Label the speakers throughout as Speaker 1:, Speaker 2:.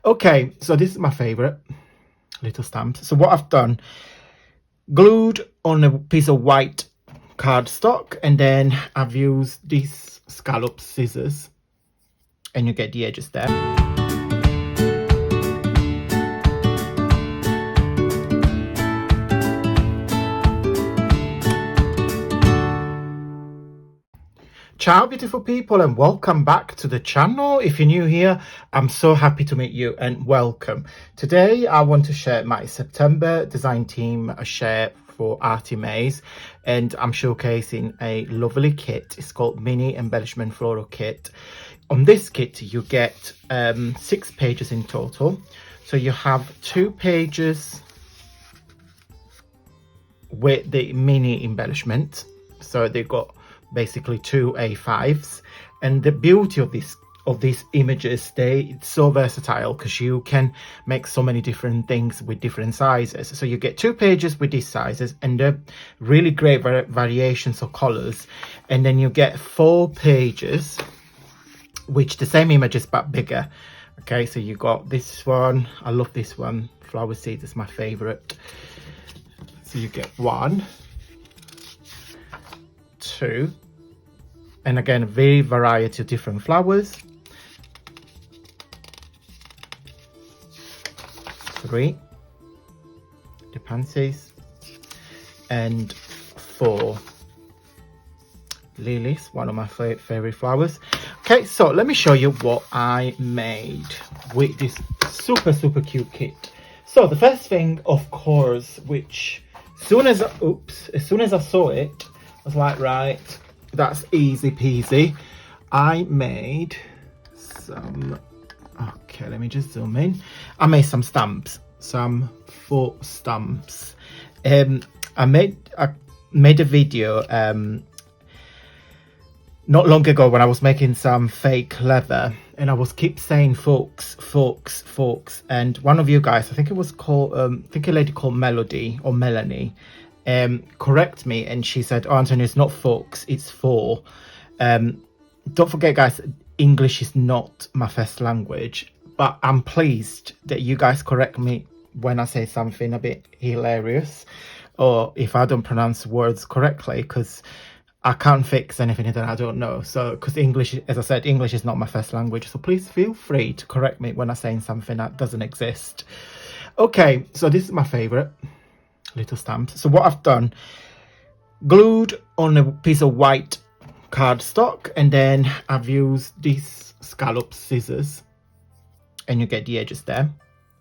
Speaker 1: Okay, so this is my favorite little stamp. So what I've done, glued on a piece of white cardstock, and then I've used these scallop scissors, and you get the edges there. Ciao beautiful people, and welcome back to the channel. If you're new here, I'm so happy to meet you and welcome. Today I want to share my September design team share for Artymaze, and I'm showcasing a lovely kit. It's called Mini Embellishment Floral Kit. On this kit you get 6 pages in total. So you have 2 pages with the mini embellishment, so they've got basically 2 A5s, and the beauty of these images, it's so versatile because you can make so many different things with different sizes. So you get 2 pages with these sizes, and they're really great variations of colors, and then you get 4 pages which the same images but bigger. Okay, so you got this one. I love this one, flower seeds is my favorite. So you get 1, 2, and again a very variety of different flowers. 3, the pansies, and 4 lilies, one of my favorite flowers. Okay, so let me show you what I made with this super cute kit. So the first thing, of course, which as soon as I saw it, I was like, right, that's easy peasy. I made some, okay, let me just zoom in. I made some stamps, some faux stamps. I made a video not long ago when I was making some fake leather, and I was keep saying forks, and one of you guys, I think it was called I think a lady called Melody or Melanie, correct me, and she said, oh Anthony, it's not forks, it's four. Don't forget guys, English is not my first language, but I'm pleased that you guys correct me when I say something a bit hilarious, or if I don't pronounce words correctly, because I can't fix anything that I don't know. So, because English, as I said, English is not my first language. So please feel free to correct me when I'm saying something that doesn't exist. Okay, so this is my favorite little stamp. So what I've done, glued on a piece of white cardstock, and then I've used these scallop scissors, and you get the edges there.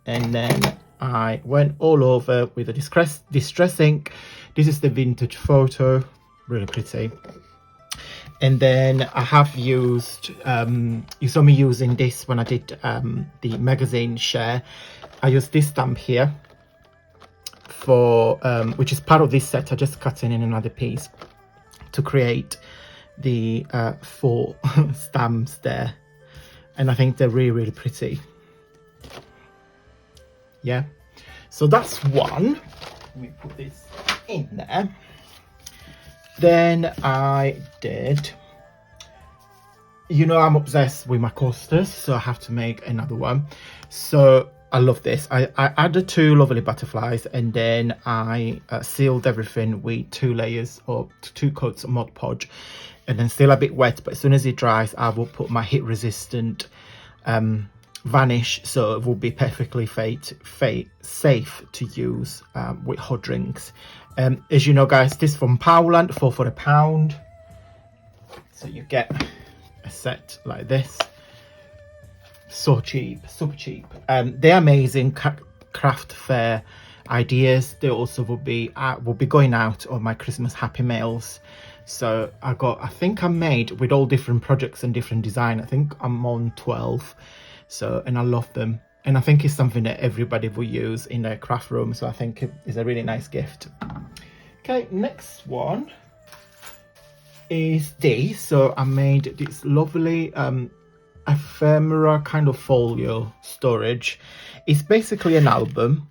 Speaker 1: And then I went all over with a distress ink. This is the vintage photo. Really pretty. And then I have used, you saw me using this when I did the magazine share. I used this stamp here for, which is part of this set. I just cut in another piece to create the 4 stamps there. And I think they're really pretty. Yeah. So that's one. Let me put this in there. Then I did, you know, I'm obsessed with my coasters, so I have to make another one. So I love this. I added 2 lovely butterflies, and then I sealed everything with 2 layers or 2 coats of Mod Podge, and then still a bit wet, but as soon as it dries I will put my heat resistant vanish, so it will be perfectly safe to use with hot drinks. As you know guys, this from Poundland, 4 for £1. So you get a set like this. So cheap, super cheap. They're amazing craft fair ideas. They also will be going out on my Christmas happy mails. So I think I made with all different projects and different design. I think I'm on 12. So, and I love them. And I think it's something that everybody will use in their craft room. So I think it's a really nice gift. Okay, next one is this. So I made this lovely ephemera kind of folio storage. It's basically an album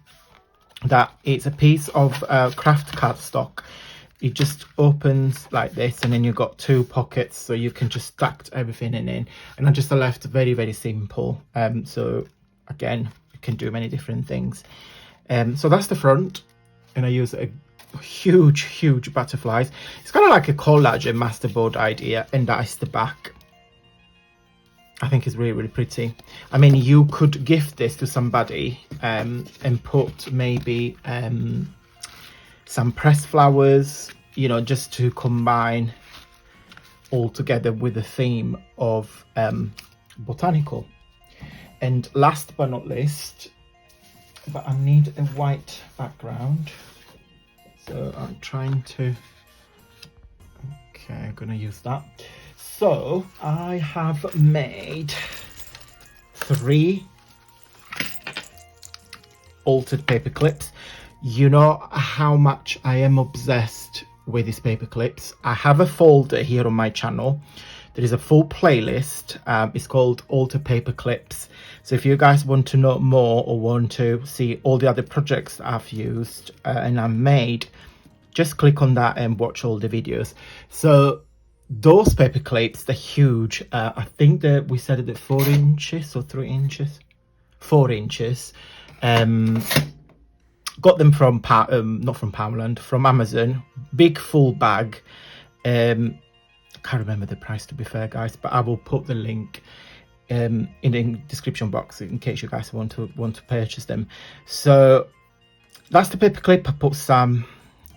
Speaker 1: that it's a piece of craft cardstock. It just opens like this, and then you've got 2 pockets, so you can just stack everything in. And I just left very simple. So again, you can do many different things. So that's the front, and I use a huge butterflies. It's kind of like a collage and masterboard idea, and that is the back. I think it's really pretty. I mean, you could gift this to somebody and put maybe some pressed flowers, you know, just to combine all together with the theme of botanical. And last but not least, but I need a white background, so I'm trying to, okay, I'm gonna use that. So I have made 3 altered paper clips. You know how much I am obsessed with these paper clips. I have a folder here on my channel. There is a full playlist. It's called Altered Paper Clips. So if you guys want to know more or want to see all the other projects that I've used and I've made, just click on that and watch all the videos. So those paper clips, they're huge. I think that we said it at 4 inches or 3 inches. 4 inches. Got them from not from Poundland, from Amazon. Big full bag. Can't remember the price, to be fair, guys, but I will put the link in the description box in case you guys want to purchase them. So that's the paper clip. I put some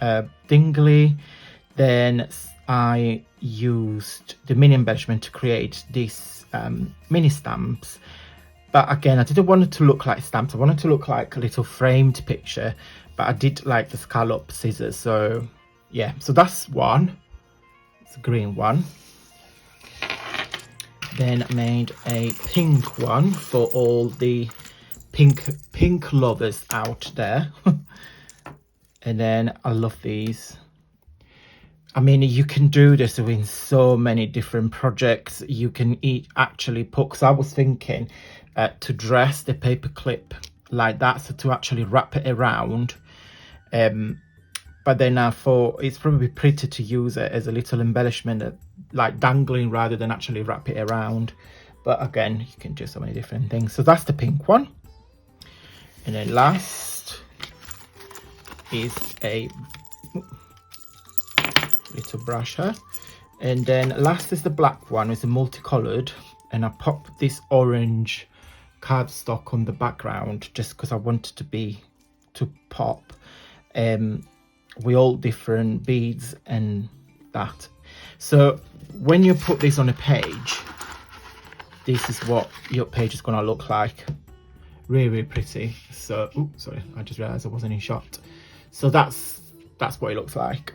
Speaker 1: dingly, then I used the mini embellishment to create these mini stamps. But again, I didn't want it to look like stamps. I wanted to look like a little framed picture, but I did like the scallop scissors. So yeah, so that's one. It's a green one. Then I made a pink one for all the pink lovers out there. And then I love these. I mean, you can do this in so many different projects. You can actually put, because I was thinking to dress the paper clip like that, so to actually wrap it around. But then I thought it's probably pretty to use it as a little embellishment, like dangling rather than actually wrap it around. But again, you can do so many different things. So that's the pink one. And then last is a little brush here. And then last is the black one. It's a multicolored, and I popped this orange cardstock on the background just because I wanted to pop with all different beads and that. So when you put this on a page, this is what your page is gonna look like. Really pretty. So sorry, I just realized I wasn't in shot. So that's what it looks like.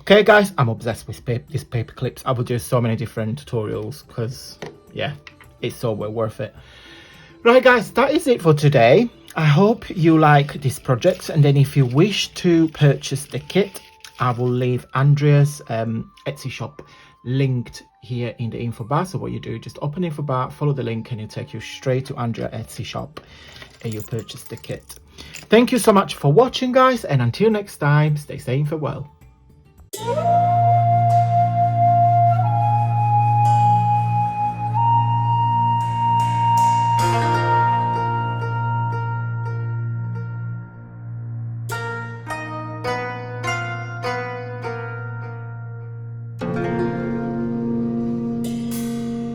Speaker 1: Okay guys, I'm obsessed with these paper clips. I will do so many different tutorials because yeah, it's so well worth it. Right guys, that is it for today. I hope you like this project, and then if you wish to purchase the kit, I will leave Andrea's Etsy shop linked here in the info bar. So what you do, just open the info bar, follow the link, and it'll take you straight to Andrea Etsy shop and you'll purchase the kit. Thank you so much for watching guys, and until next time, stay safe and well.